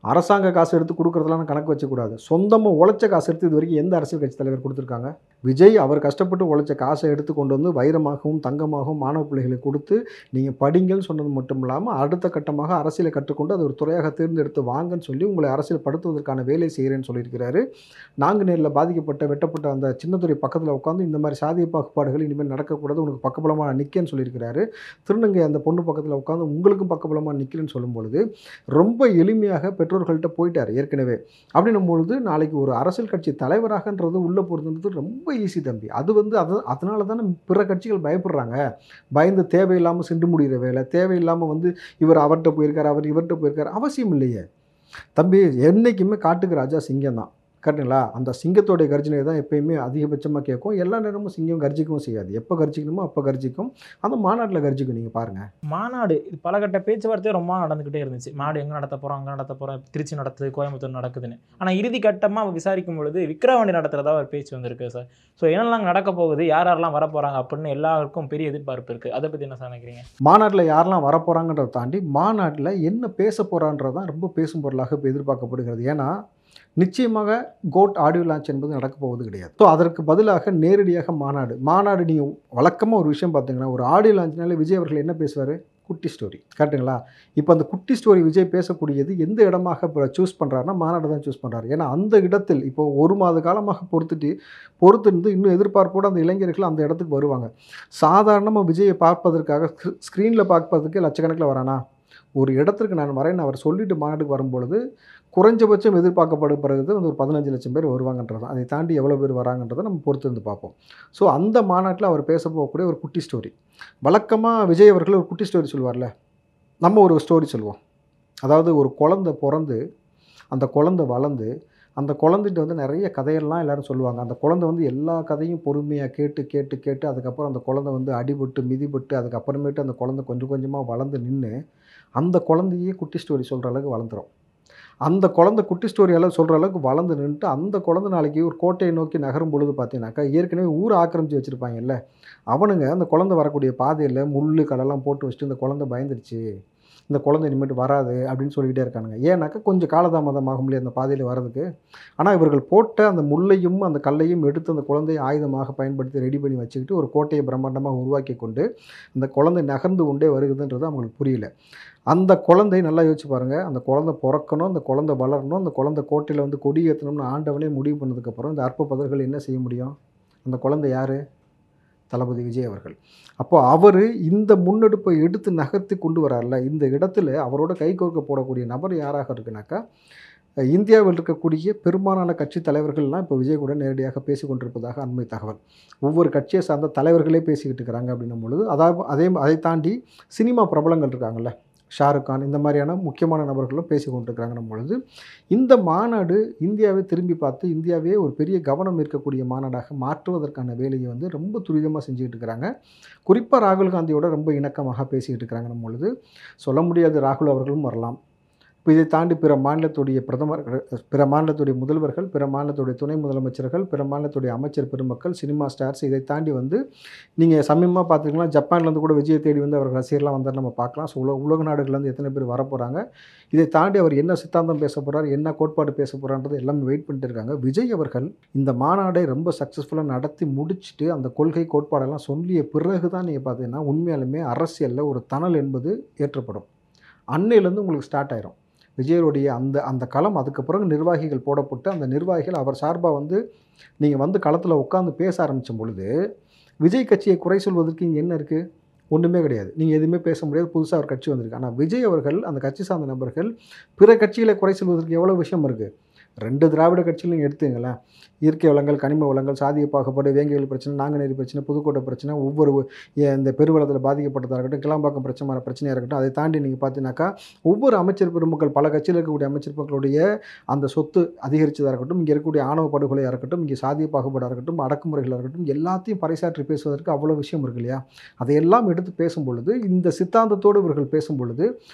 S3: அரசாங்க காசு எடுத்து கொடுக்குறதெல்லாம் கணக்கு வச்சக்கூடாது. சொந்தமாக உழைச்ச காசு எடுத்து இது வரைக்கும் எந்த அரசியல் கட்சி தலைவர் கொடுத்துருக்காங்க? விஜய் அவர் கஷ்டப்பட்டு உழைச்ச காசை எடுத்து கொண்டு வந்து வைரமாகவும் தங்கமாகவும் மாணவ பிள்ளைகளை கொடுத்து நீங்கள் படிங்கன்னு சொன்னது மட்டும் இல்லாமல் அடுத்த கட்டமாக அரசியலை கற்றுக்கொண்டு அது ஒரு துறையாக தேர்ந்தெடுத்து வாங்கன்னு சொல்லி உங்களை அரசியல் படுத்துவதற்கான வேலை செய்கிறேன்னு சொல்லியிருக்கிறாரு. நாங்குநேரில் பாதிக்கப்பட்ட வெட்டப்பட்ட அந்த சின்னத்துறை பக்கத்தில் உட்காந்து இந்த மாதிரி சாதிய பாகுபாடுகள் இனிமேல் நடக்கக்கூடாது, உனக்கு பக்கபலமாக நிற்கேன்னு சொல்லியிருக்கிறாரு. திருநங்கை அந்த பொண்ணு பக்கத்தில் உட்காந்து உங்களுக்கும் பக்கபலமாக நிற்கிறேன்னு சொல்லும் பொழுது ரொம்ப எளிமையாக பெற்றோர்கள்ட்ட போயிட்டார் ஏற்கனவே. அப்படின்னும் பொழுது நாளைக்கு ஒரு அரசியல் கட்சி தலைவராகன்றது உள்ளே போகிறது ரொம்ப ஈஸி தம்பி. அது வந்து அதனால தானே பிற கட்சிகள் பயப்படுறாங்க. பயந்து தேவையில்லாமல் சென்று முடிகிற வேலை, தேவையில்லாமல் வந்து இவர் அவர்கிட்ட போயிருக்கார், அவர் இவர்கிட்ட போயிருக்கார், அவசியம் இல்லையே தம்பி. என்றைக்குமே காட்டுக்கு ராஜா சிங்கம் தான், கரெக்டுங்களா? அந்த சிங்கத்தோடைய கர்ஜனை தான் எப்பயுமே அதிகபட்சமாக கேட்கும். எல்லா நேரமும் சிங்கம் கர்ஜிக்கவும் செய்யாது. எப்போ கர்ஜிக்கணுமோ அப்போ கர்ஜிக்கும். அந்த மாநாட்டில் கர்ஜிக்கும். நீங்கள் பாருங்கள்,
S4: மாநாடு இது பலகட்ட பேச்சுவார்த்தையே ரொம்ப நடந்துக்கிட்டே இருந்துச்சு. மாநாடு எங்கே நடத்த போகிறோம், அங்கே நடத்த போகிறோம், திருச்சி நடத்துது, கோயம்புத்தூர் நடக்குதுன்னு. ஆனால் இறுதி கட்டமாக விசாரிக்கும் பொழுது விக்கிரவாண்டி நடத்துகிறதா ஒரு பேச்சு வந்திருக்கு சார். ஸோ என்னெல்லாம் நடக்க போகுது, யாரெல்லாம் வர போகிறாங்க அப்படின்னு எல்லாருக்கும் பெரிய எதிர்பார்ப்பு இருக்குது. அதை பற்றி என்ன சார் நினைக்கிறீங்க?
S3: மாநாட்டில் யாரெல்லாம் வர போகிறாங்கன்றதை தாண்டி மாநாட்டில் என்ன பேச போகிறான்றதான் ரொம்ப பேசும் பொருளாக இப்போ எதிர்பார்க்கப்படுகிறது. ஏன்னா நிச்சயமாக கோட் ஆடியோ லான்ச் என்பது நடக்க போவது கிடையாது. ஸோ அதற்கு பதிலாக நேரடியாக மாநாடு நீங்கள் வழக்கமாக ஒரு விஷயம் பார்த்தீங்கன்னா, ஒரு ஆடியோ லான்ச்னாலே விஜய் அவர்கள் என்ன பேசுவார்? குட்டி ஸ்டோரி. கரெக்ட்டுங்களா? இப்போ அந்த குட்டி ஸ்டோரி விஜய் பேசக்கூடியது எந்த இடமாக இப்போ சூஸ் பண்ணுறாருன்னா மாநாடு தான் சூஸ் பண்ணுறாரு. ஏன்னா அந்த இடத்தில் இப்போ 1 மாத காலமாக பொறுத்திருந்து இன்னும் எதிர்பார்ப்போடு அந்த இளைஞர்கள் அந்த இடத்துக்கு வருவாங்க. சாதாரணமாக விஜயை பார்ப்பதற்காக ஸ்க்ரீனில் பார்ப்பதற்கே லட்சக்கணக்கில் வரானா? ஒரு இடத்திற்கு நான் வரேன்னு அவர் சொல்லிட்டு மாநாட்டுக்கு வரும்பொழுது குறைஞ்சபட்சம் எதிர்பார்க்கப்படுகிறது வந்து ஒரு 15 லட்சம் பேர் வருவாங்கன்றது தான். அதை தாண்டி எவ்வளோ பேர் வராங்கன்றதை நம்ம பொறுத்திருந்து பார்ப்போம். ஸோ அந்த மாநாட்டில் அவர் பேச போகக்கூடிய ஒரு குட்டி ஸ்டோரி. வழக்கமாக விஜய் அவர்கள் ஒரு குட்டி ஸ்டோரி சொல்லுவார்ல, நம்ம ஒரு ஸ்டோரி சொல்லுவோம். அதாவது ஒரு குழந்தை பிறந்து அந்த குழந்தை வளர்ந்து அந்த குழந்தைகிட்ட வந்து நிறைய கதையெல்லாம் எல்லோரும் சொல்லுவாங்க. அந்த குழந்தை வந்து எல்லா கதையும் பொறுமையாக கேட்டு அதுக்கப்புறம் அந்த குழந்தை வந்து அடிபட்டு மிதிபட்டு அதுக்கப்புறமேட்டு அந்த குழந்தை கொஞ்சம் கொஞ்சமாக வளர்ந்து நின்று அந்த குழந்தையே குட்டி ஸ்டோரி சொல்கிற அளவுக்கு வளர்ந்துரும். அந்த குழந்தை குட்டி ஸ்டோரி எல்லாம் சொல்கிற அளவுக்கு வளர்ந்து நின்றுட்டு அந்த குழந்தை நாளைக்கு ஒரு கோட்டையை நோக்கி நகரும் பொழுது பார்த்தீங்கன்னாக்கா ஏற்கனவே ஊரை ஆக்கிரமிச்சு வச்சுருப்பாங்கல்ல, அவனுங்க அந்த குழந்தை வரக்கூடிய பாதையில் முள் கடலாம் போட்டு வச்சுட்டு இந்த குழந்தை பயந்துருச்சு, இந்த குழந்தை இனிமேட்டு வராது அப்படின்னு சொல்லிக்கிட்டே இருக்கானுங்க. ஏன்னாக்கா கொஞ்சம் காலதாமதம் ஆகும் இல்லையா அந்த பாதையில் வர்றதுக்கு. ஆனால் இவர்கள் போட்ட அந்த முள்ளையும் அந்த கல்லையும் எடுத்து அந்த குழந்தையை ஆயுதமாக பயன்படுத்தி ரெடி பண்ணி வச்சுக்கிட்டு ஒரு கோட்டையை பிரம்மாண்டமாக உருவாக்கி கொண்டு அந்த குழந்தை நகர்ந்து கொண்டே வருகுதுன்றது அவங்களுக்கு புரியல. அந்த குழந்தை நல்லா யோசிச்சு பாருங்கள், அந்த குழந்தை பிறக்கணும், அந்த குழந்தை வளரணும், அந்த குழந்தை கோட்டையில் வந்து கொடி ஏற்றணும்னு ஆண்டவனே முடிவு பண்ணதுக்கப்புறம் இந்த அற்ப பதர்கள் என்ன செய்ய முடியும்? அந்த குழந்தை யார்? தளபதி விஜய் அவர்கள். அப்போது அவர் இந்த முன்னெடுப்பை எடுத்து நகர்த்தி கொண்டு வரார்ல, இந்த இடத்துல அவரோட கைகோர்க்க போடக்கூடிய நபர் யாராக இருக்குனாக்கா இந்தியாவில் இருக்கக்கூடிய பெரும்பாலான கட்சி தலைவர்கள்லாம் இப்போ விஜய் கூட நேரடியாக பேசி கொண்டிருப்பதாக அண்மை தகவல். ஒவ்வொரு கட்சியை சார்ந்த தலைவர்களே பேசிக்கிட்டு இருக்கிறாங்க அப்படின்னும் பொழுது அதை தாண்டி சினிமா பிரபலங்கள் இருக்காங்கல்ல, ஷாருக் கான் இந்த மாதிரியான முக்கியமான நபர்களும் பேசி கொண்டிருக்கிறாங்கன்னும் பொழுது இந்த மாநாடு இந்தியாவை திரும்பி பார்த்து இந்தியாவே ஒரு பெரிய கவனம் இருக்கக்கூடிய மாநாடாக மாற்றுவதற்கான வேலையை வந்து ரொம்ப துரிதமாக செஞ்சுக்கிட்டு இருக்கிறாங்க. குறிப்பாக ராகுல் காந்தியோட ரொம்ப இணக்கமாக பேசிக்கிட்டு இருக்கிறாங்கன்னும் பொழுது சொல்ல முடியாது, ராகுல் அவர்களும் வரலாம். இப்போ இதை தாண்டி பிற மாநிலத்துடைய பிரதமர்கள், பிற மாநிலத்துடைய முதல்வர்கள், பிற மாநிலத்துடைய துணை முதலமைச்சர்கள், பிற மாநிலத்துடைய அமைச்சர் பெருமக்கள், சினிமா ஸ்டார்ஸ், இதை தாண்டி வந்து நீங்கள் சமீபமாக பார்த்துருக்கலாம், ஜப்பான்லேருந்து கூட விஜயை தேடி வந்து அவர் ரசிகர்லாம் வந்தால் நம்ம பார்க்கலாம். ஸோ உலக நாடுகள்லேருந்து எத்தனை பேர் வரப்போகிறாங்க, இதை தாண்டி அவர் என்ன சித்தாந்தம் பேச போகிறார், என்ன கோட்பாடு பேச போகிறான்றது எல்லாமே வெயிட் பண்ணிட்டு இருக்காங்க. விஜய் அவர்கள் இந்த மாநாடை ரொம்ப சக்ஸஸ்ஃபுல்லாக நடத்தி முடிச்சுட்டு அந்த கொள்கை கோட்பாடெல்லாம் சொல்லிய பிறகு தான் நீங்கள் பார்த்தீங்கன்னா உண்மையாலுமே அரசியலில் ஒரு தணல் என்பது ஏற்றப்படும். அன்னையிலேருந்து உங்களுக்கு ஸ்டார்ட் ஆயிரும் விஜயருடைய அந்த களம். அதுக்கு பிறகு நிர்வாகிகள் போடப்பட்டு அந்த நிர்வாகிகள் அவர் சார்பாக வந்து நீங்கள் வந்து களத்தில் உட்காந்து பேச ஆரம்பித்த பொழுது விஜய் கட்சியை குறை சொல்வதற்கு இங்கே என்ன இருக்குது? ஒன்றுமே கிடையாது. நீங்கள் எதுவுமே பேச முடியாது. புதுசாக ஒரு கட்சி வந்திருக்கு. ஆனால் விஜய் அவர்கள் அந்த கட்சி சார்ந்த நபர்கள் பிற கட்சிகளை குறை சொல்வதற்கு எவ்வளோ விஷயம் இருக்குது. 2 திராவிட கட்சியிலும் எடுத்துங்களேன், இயற்கை வளங்கள், கனிம வளங்கள், சாதிய பாகுபாடு, வேங்கைகள் பிரச்சனை, நாங்குநேரி பிரச்சனை, புதுக்கோட்டை பிரச்சனை, ஒவ்வொரு இந்த பெருவளத்தில் பாதிக்கப்பட்டதாக இருக்கட்டும், கிளாம்பாக்கம் பிரச்சனையாக இருக்கட்டும், அதை தாண்டி நீங்கள் பார்த்தீங்கன்னாக்கா ஒவ்வொரு அமைச்சர் பெருமக்கள், பல கட்சியில் இருக்கக்கூடிய அமைச்சர் பெருமக்களுடைய அந்த சொத்து அதிகரித்ததாக இருக்கட்டும், இங்கே இருக்கக்கூடிய ஆணவ படுகொலையாக இருக்கட்டும், இங்கே சாதிய பாகுபாடாக இருக்கட்டும், அடக்குமுறைகளாக இருக்கட்டும், எல்லாத்தையும் பறைசாற்றி பேசுவதற்கு அவ்வளோ விஷயம் இருக்கு இல்லையா? அதையெல்லாம் எடுத்து பேசும் பொழுது இந்த சித்தாந்தத்தோடு இவர்கள் பேசும் பொழுது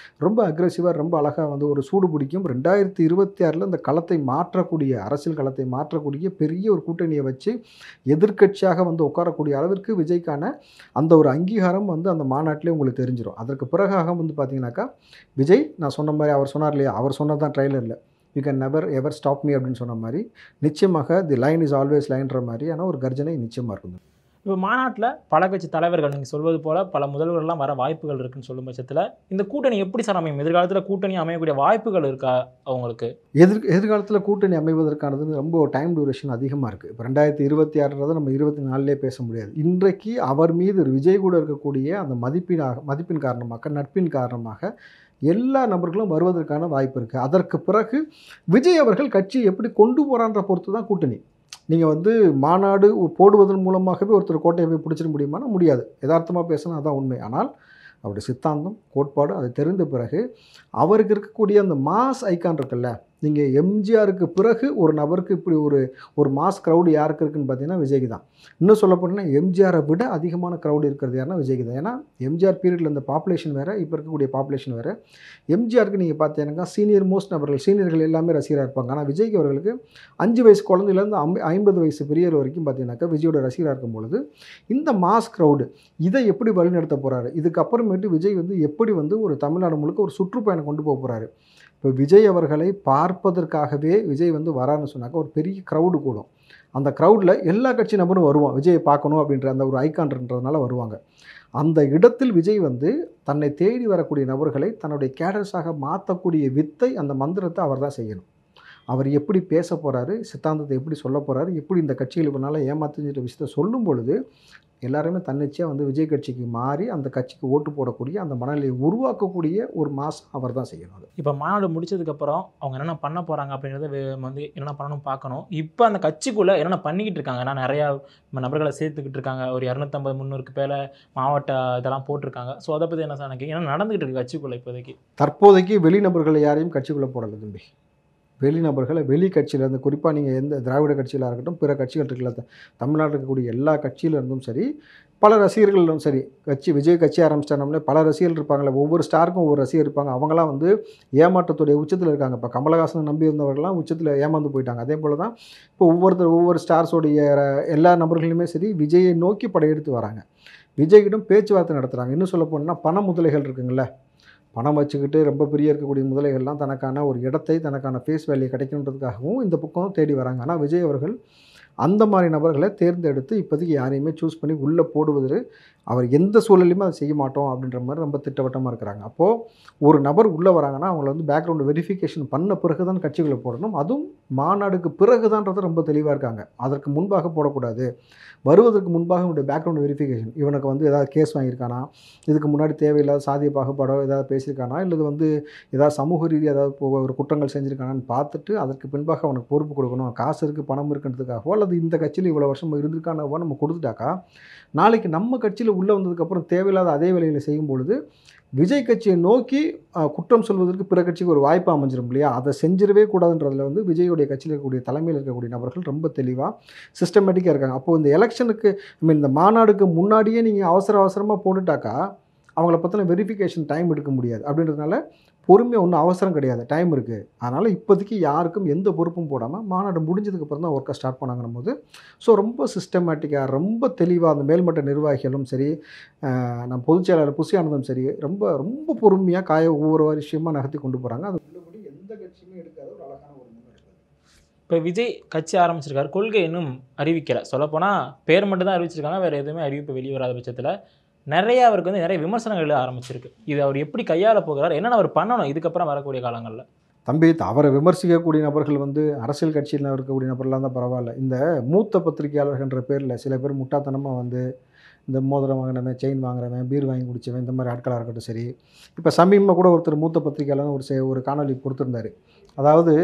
S3: ரொம்ப அக்ரெசிவாக ரொம்ப அழகாக வந்து ஒரு சூடு பிடிக்கும். 2026 இந்த களத்தை மாற்றக்கூடிய, அரசியல் களத்தை மாற்றக்கூடிய பெரிய ஒரு கூட்டணியை வச்சு எதிர்க்கட்சியாக வந்து உட்காரக்கூடிய அளவிற்கு விஜய்க்கான அந்த ஒரு அங்கீகாரம் வந்து அந்த மாநாட்டிலே உங்களுக்கு தெரிஞ்சிடும். அதற்கு பிறகாக வந்து பார்த்தீங்கன்னாக்கா விஜய், நான் சொன்ன மாதிரி அவர் சொன்னார் இல்லையா, அவர் சொன்னதான் ட்ரெய்லரில் you can never ever stop me அப்படின்னு சொன்ன மாதிரி நிச்சயமாக தி லைன் இஸ் ஆல்வேஸ் லைன்ற மாதிரியான ஒரு கர்ஜனை நிச்சயமாக இருக்கும்.
S4: இப்போ மாநாட்டில் பல கட்சி தலைவர்கள் நீங்கள் சொல்வது போல் பல முதல்வர்கள்லாம் வர வாய்ப்புகள் இருக்குன்னு சொல்லும் பட்சத்தில் இந்த கூட்டணி எப்படி சார் அமையும்? எதிர்காலத்தில் கூட்டணி அமையக்கூடிய வாய்ப்புகள் இருக்கா அவங்களுக்கு?
S3: எதிர்காலத்தில் கூட்டணி அமைவதற்கானது ரொம்ப டைம் டியூரேஷன் அதிகமாக இருக்குது. இப்போ 2026 நம்ம 24 பேச முடியாது. இன்றைக்கு அவர் மீது விஜய் கூட இருக்கக்கூடிய அந்த மதிப்பின் காரணமாக, நட்பின் காரணமாக எல்லா நபர்களும் வருவதற்கான வாய்ப்பு இருக்குது. அதற்கு பிறகு விஜய் அவர்கள் கட்சி எப்படி கொண்டு போகிறான்ற பொறுத்து தான் கூட்டணி. நீங்கள் வந்து மாநாடு போடுவதன் மூலமாகவே ஒருத்தர் கோட்டையை போய் பிடிச்சிட முடியுமானா முடியாது. யதார்த்தமாக பேசினா அதான் உண்மை. ஆனால் அவருடைய சித்தாந்தம், கோட்பாடு அது தெரிந்த பிறகு அவருக்கு இருக்கக்கூடிய அந்த மாஸ் ஐக்கான் இருக்குல்ல, நீங்கள் எம்ஜிஆருக்கு பிறகு ஒரு நபருக்கு இப்படி ஒரு மாஸ் க்ரௌடு யாருக்கு இருக்குதுன்னு பார்த்தீங்கன்னா விஜய்க்கு தான். இன்னும் சொல்ல போனால் எம்ஜிஆரை விட அதிகமான க்ரௌடு இருக்கிறது யாருன்னா விஜய்க்கு தான். ஏன்னா எம்ஜிஆர் பீரியடில் இந்த பாப்புலேஷன் வேறு, இப்போ இருக்கக்கூடிய பாப்புலேஷன் வேறு. எம்ஜிஆருக்கு நீங்கள் பார்த்தீங்கன்னா சீனியர் மோஸ்ட் நபர்கள், சீனியர்கள் எல்லாமே ரசிகராக இருப்பாங்க. ஆனால் விஜய்க்கு அவர்களுக்கு 5 வயசு குழந்தையிலேருந்து 50 வயசு பெரியவர் வரைக்கும் பார்த்தீங்கன்னாக்கா விஜயோட ரசிகராக இருக்கும் பொழுது இந்த மாஸ் க்ரௌடு இதை எப்படி வழிநடத்த போகிறாரு, இதுக்கப்புறமேட்டு விஜய் வந்து எப்படி வந்து ஒரு தமிழ்நாடு முழுக்க ஒரு சுற்றுப்பயணம் கொண்டு போக போகிறாரு. இப்போ விஜய் அவர்களை பார்ப்பதற்காகவே விஜய் வந்து வரான்னு சொன்னாக்கா ஒரு பெரிய க்ரௌடு கூடும். அந்த க்ரௌடில் எல்லா கட்சி நபரும் வருவான், விஜயை பார்க்கணும் அப்படின்ற அந்த ஒரு ஐகான்ன்றதுனால வருவாங்க. அந்த இடத்தில் விஜய் வந்து தன்னை தேடி வரக்கூடிய நபர்களை தன்னுடைய கேடர்ஸாக மாற்றக்கூடிய வித்தை, அந்த மந்திரத்தை அவர் தான் செய்யணும். அவர் எப்படி பேச போகிறாரு, சித்தாந்தத்தை எப்படி சொல்ல போகிறாரு, எப்படி இந்த கட்சிகள் இவனால் ஏமாத்துங்கிற விஷயத்தை சொல்லும் பொழுது எல்லாருமே தன்னிச்சையாக வந்து விஜய் கட்சிக்கு மாறி அந்த கட்சிக்கு ஓட்டு போடக்கூடிய அந்த மனநிலையை உருவாக்கக்கூடிய ஒரு மாதம் அவர் தான் செய்யணும். அது
S4: இப்போ மாநாடு முடிச்சதுக்கப்புறம் அவங்க என்னென்ன பண்ண போகிறாங்க அப்படின்றத வந்து என்னென்ன பண்ணணும் பார்க்கணும். இப்போ அந்த கட்சிக்குள்ளே என்னென்ன பண்ணிக்கிட்டு இருக்காங்க, ஏன்னா நிறையா நபர்களை சேர்த்துக்கிட்டு இருக்காங்க, ஒரு 250-300க்கு மேலே மாவட்ட இதெல்லாம் போட்டிருக்காங்க. ஸோ அதை பற்றி என்ன நினைக்கிறீங்க, என்ன நடந்துகிட்டு இருக்கு கட்சிக்குள்ளே இப்போதைக்கு?
S3: தற்போதைக்கு வெளிநபர்களை யாரையும் கட்சிக்குள்ளே போடலை தம்பி. வெளிநபர்களை வெளி கட்சியிலேருந்து, குறிப்பாக நீங்கள் எந்த திராவிட கட்சியிலாக இருக்கட்டும், பிற கட்சிகள் இருக்கல, தமிழ்நாட்டில் இருக்கக்கூடிய எல்லா கட்சியிலிருந்தும் சரி, பல ரசிகர்களும் சரி, விஜய் கட்சி ஆரம்பிச்சிட்டோம்னா பல ரசிகர்கள் இருப்பாங்களே, ஒவ்வொரு ஸ்டாருக்கும் ஒவ்வொரு ரசிகர் இருப்பாங்க. அவங்களாம் வந்து ஏமாற்றத்துடைய உச்சத்தில் இருக்காங்க. இப்போ கமலஹாசனை நம்பி இருந்தவர்கள்லாம் உச்சத்தில் ஏமாந்து போயிட்டாங்க. அதே போல் தான் இப்போ ஒவ்வொரு ஸ்டார்ஸோடைய எல்லா நபர்களுமே சரி விஜயை நோக்கி படையெடுத்து வராங்க. விஜய்கிட்டும் பேச்சுவார்த்தை நடத்துகிறாங்க. இன்னும் சொல்ல போனால் பண முதலைகள் இருக்குங்களே, பணம் வச்சுக்கிட்டு ரொம்ப பெரிய இருக்கக்கூடிய முதலைகள்லாம் தனக்கான ஒரு இடத்தை, தனக்கான ஃபேஸ் வேல்யூ கிடைக்கணுன்றதுக்காகவும் இந்த பக்கம் தேடி வராங்க. ஆனால் விஜய் அவர்கள் அந்த மாதிரி நபர்களை தேர்ந்தெடுத்து இப்போதைக்கு யாரையுமே சூஸ் பண்ணி உள்ளே போடுவது, அவர் எந்த சூழலையுமே அதை செய்ய மாட்டோம் அப்படின்ற மாதிரி ரொம்ப திட்டவட்டமாக இருக்கிறாங்க. அப்போது ஒரு நபர் உள்ளே வராங்கன்னா அவங்கள வந்து பேக்ரவுண்டு வெரிஃபிகேஷன் பண்ண பிறகு தான் கட்சிகளை போடணும். அதுவும் மாநாடுக்கு பிறகு தான்றது ரொம்ப தெளிவாக இருக்காங்க. அதற்கு முன்பாக போடக்கூடாது. வருவதற்கு முன்பாக இவனுடைய பேக்ரவுண்ட் வெரிஃபிகேஷன், இவனுக்கு வந்து ஏதாவது கேஸ் வாங்கியிருக்கானா, இதுக்கு முன்னாடி தேவையில்லாத சாதிய பாகுபாடோ ஏதாவது பேசியிருக்கானா, இல்லை வந்து ஏதாவது சமூக ரீதியாக ஏதாவது ஒரு குற்றங்கள் செஞ்சுருக்கானான்னு பார்த்துட்டு அதற்கு பின்பாக அவனுக்கு பொறுப்பு கொடுக்கணும். காசு இருக்குது, பணம் இருக்குன்றதுக்காகவோ அல்லது இந்த கட்சியில் இவ்வளோ வருஷம் இருந்திருக்கானவோ நம்ம கொடுத்துட்டாக்கா, நாளைக்கு நம்ம கட்சியில் உள்ளே வந்ததுக்கப்புறம் தேவையில்லாத அதே வேலைகளை செய்யும் பொழுது விஜய் கட்சியை நோக்கி குற்றம் சொல்வதற்கு பிற கட்சிக்கு ஒரு வாய்ப்பு அமைஞ்சிடும் இல்லையா? அதை செஞ்சிடவே கூடாதுன்றதில் வந்து விஜயுடைய கட்சியில் இருக்கக்கூடிய தலைமையில் இருக்கக்கூடிய நபர்கள் ரொம்ப தெளிவாக சிஸ்டமேட்டிக்காக இருக்காங்க. அப்போது இந்த எலெக்ஷனுக்கு இந்த மாநாடுக்கு முன்னாடியே நீங்கள் அவசரமாக போட்டுட்டாக்கா அவங்கள பற்றின வெரிஃபிகேஷன் டைம் எடுக்க முடியாது. அப்படின்றதுனால பொறுமையாக ஒன்றும் அவசரம் கிடையாது, டைம் இருக்குது. அதனால் இப்போதைக்கு யாருக்கும் எந்த பொறுப்பும் போடாமல் மாநாடு முடிஞ்சதுக்கப்புறம் தான் ஒர்க்கை ஸ்டார்ட் பண்ணாங்கன்னும் போது ரொம்ப சிஸ்டமேட்டிக்காக, ரொம்ப தெளிவாக அந்த மேல்மட்ட நிர்வாகிகளும் சரி, நம்ம பொதுச் செயலாளர் புசி ஆனந்தும் சரி, ரொம்ப பொறுமையாக ஒவ்வொரு விஷயமாக நகர்த்தி கொண்டு போகிறாங்க. அது உள்ளபடி எந்த கட்சியுமே எடுக்காத ஒரு அழகான ஒரு முன்னெடுப்பு.
S4: இப்போ விஜய் கட்சி ஆரம்பிச்சிருக்காரு, கொள்கை இன்னும் அறிவிக்கலை. சொல்லப்போனால் பேர் மட்டும் தான் அறிவிச்சிருக்காங்க, வேறு எதுவுமே அறிவிப்பு வெளியே வராத பட்சத்தில் நிறைய அவருக்கு வந்து நிறைய விமர்சனங்கள் எழுத ஆரம்பிச்சிருக்கு. இது அவர் எப்படி கையாள போகிறார், என்னென்ன அவர் பண்ணணும் இதுக்கப்புறம் வரக்கூடிய காலங்களில்?
S3: தம்பி, அவரை விமர்சிக்கக்கூடிய நபர்கள் வந்து அரசியல் கட்சியில் இருக்கக்கூடிய நபர்களாக தான் பரவாயில்ல. இந்த மூத்த பத்திரிகையாளர்கள்ன்ற பேரில் சில பேர் முட்டாத்தனமாக வந்து இந்த மோதிரம் வாங்கினவன், செயின் வாங்குறவன், பீர் வாங்கி குடிச்சவன், இந்த மாதிரி ஆட்களாக இருக்கட்டும் சரி. இப்போ சமீபமாக கூட ஒருத்தர் மூத்த பத்திரிகையாளர் ஒரு காணொலி கொடுத்துருந்தாரு. அதாவது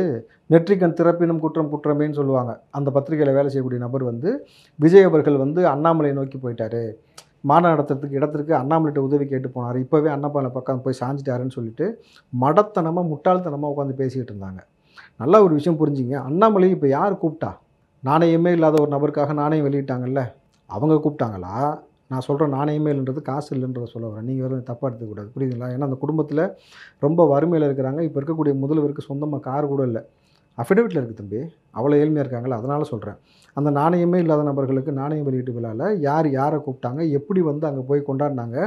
S3: நெற்றிக்கண் திறப்பினும் குற்றம் குற்றமேன்னு சொல்லுவாங்க. அந்த பத்திரிகையில் வேலை செய்யக்கூடிய நபர் வந்து விஜய் அவர்கள் வந்து அண்ணாமலையை நோக்கி போயிட்டார், மாநாடு நடத்துறதுக்கு இடத்துக்கு அண்ணாமலைகிட்ட உதவி கேட்டு போனார், இப்போவே அண்ணாமலை பக்கம் போய் சாஞ்சிட்டாருன்னு சொல்லிட்டு மடத்தனமாக முட்டாள்தனமாக உட்காந்து பேசிக்கிட்டு இருந்தாங்க. நல்லா ஒரு விஷயம் புரிஞ்சுங்க, அண்ணாமலை இப்போ யார் கூப்பிட்டா? நாணயமே இல்லாத ஒரு நபருக்காக நாணயம் வெளியிட்டாங்கல்ல, அவங்க கூப்பிட்டாங்களா? நான் சொல்கிறேன், நாணயமே இல்லைன்றது காசு இல்லைன்றதை சொல்ல வரேன். நீங்கள் வேறு தப்பாக எடுத்துக்கூடாது, புரியுதுங்களா? ஏன்னா அந்த குடும்பத்தில் ரொம்ப வறுமையில் இருக்கிறாங்க. இப்போ இருக்கக்கூடிய முதல்வருக்கு சொந்தமாக கார் கூட இல்லை, அஃபிடவிட்டில் இருக்குது தம்பி. அவ்வளோ ஏழ்மையாக இருக்காங்களா? அதனால் சொல்கிறேன். அந்த நாணயமே இல்லாத நபர்களுக்கு நாணய வெளியீட்டு விழாவில் யாரை கூப்பிட்டாங்க, எப்படி வந்து அங்கே போய் கொண்டாடினாங்க?